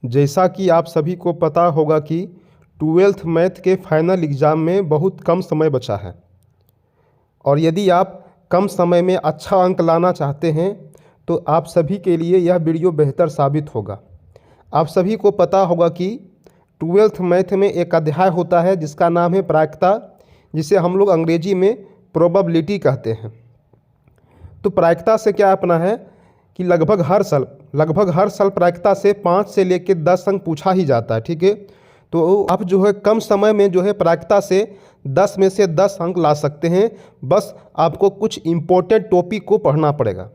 जैसा कि आप सभी को पता होगा कि ट्वेल्थ मैथ के फाइनल एग्ज़ाम में बहुत कम समय बचा है और यदि आप कम समय में अच्छा अंक लाना चाहते हैं तो आप सभी के लिए यह वीडियो बेहतर साबित होगा। आप सभी को पता होगा कि ट्वेल्थ मैथ में एक अध्याय होता है जिसका नाम है प्रायिकता, जिसे हम लोग अंग्रेजी में प्रोबेबिलिटी कहते हैं। तो प्रायिकता से क्या अपना है कि लगभग हर साल प्रायिकता से 5 से लेकर 10 अंक पूछा ही जाता है। ठीक है, तो आप जो है कम समय में जो है प्रायिकता से 10 में से 10 अंक ला सकते हैं। बस आपको कुछ इम्पोर्टेंट टॉपिक को पढ़ना पड़ेगा।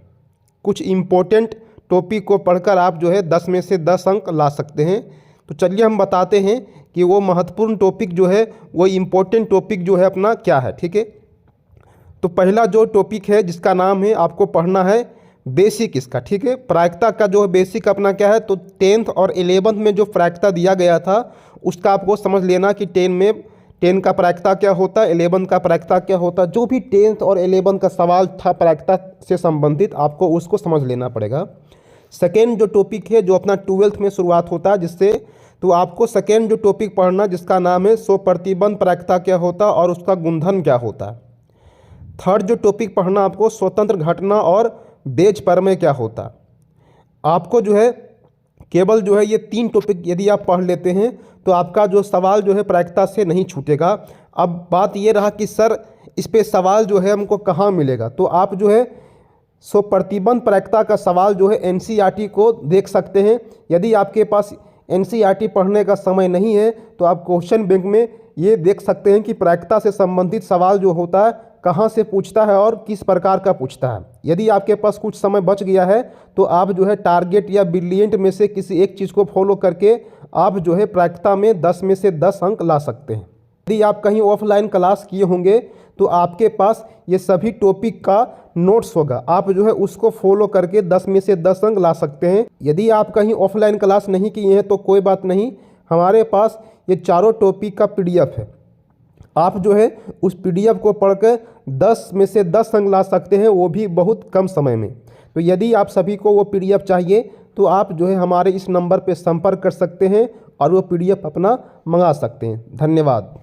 कुछ इम्पोर्टेंट टॉपिक को पढ़कर आप जो है 10 में से 10 अंक ला सकते हैं। तो चलिए हम बताते हैं कि वो महत्वपूर्ण टॉपिक जो है, वो इम्पोर्टेंट टॉपिक जो है अपना क्या है। ठीक है, तो पहला जो टॉपिक है जिसका नाम है आपको पढ़ना है बेसिक इसका। ठीक है, प्रायिकता का जो बेसिक अपना क्या है, तो 10th और 11th में जो प्रायिकता दिया गया था उसका आपको समझ लेना कि 10 का प्रायिकता क्या होता है, 11 का प्रायिकता क्या होता है। जो भी 10th और 11 का सवाल था प्रायिकता से संबंधित, आपको उसको समझ लेना पड़ेगा। सेकेंड जो टॉपिक है जो अपना 12th में शुरुआत होता है जिससे, तो आपको सेकेंड जो टॉपिक पढ़ना जिसका नाम है स्वप्रतिबंध प्रायिकता क्या होता है और उसका गुणधन क्या होता है। थर्ड जो टॉपिक पढ़ना आपको स्वतंत्र घटना और बेज प्रमेय क्या होता है। आपको जो है केवल जो है ये 3 टॉपिक यदि आप पढ़ लेते हैं तो आपका जो सवाल जो है प्रायिकता से नहीं छूटेगा। अब बात ये रहा कि सर इस पे सवाल जो है हमको कहाँ मिलेगा, तो आप जो है स्वप्रतिबंध प्रायिकता का सवाल जो है एनसीईआरटी को देख सकते हैं। यदि आपके पास एनसीईआरटी पढ़ने का समय नहीं है तो आप क्वेश्चन बैंक में ये देख सकते हैं कि प्रायिकता से संबंधित सवाल जो होता है कहाँ से पूछता है और किस प्रकार का पूछता है। यदि आपके पास कुछ समय बच गया है तो आप जो है टारगेट या ब्रिलियंट में से किसी एक चीज़ को फॉलो करके आप जो है प्रायिकता में 10 में से 10 अंक ला सकते हैं। यदि आप कहीं ऑफलाइन क्लास किए होंगे तो आपके पास ये सभी टॉपिक का नोट्स होगा, आप जो है उसको फॉलो करके 10 में से 10 अंक ला सकते हैं। यदि आप कहीं ऑफलाइन क्लास नहीं किए हैं तो कोई बात नहीं, हमारे पास ये चारों टॉपिक का PDF है। आप जो है उस PDF को पढ़कर 10 में से 10 अंक ला सकते हैं, वो भी बहुत कम समय में। तो यदि आप सभी को वो PDF चाहिए तो आप जो है हमारे इस नंबर पे संपर्क कर सकते हैं और वो PDF अपना मंगा सकते हैं। धन्यवाद।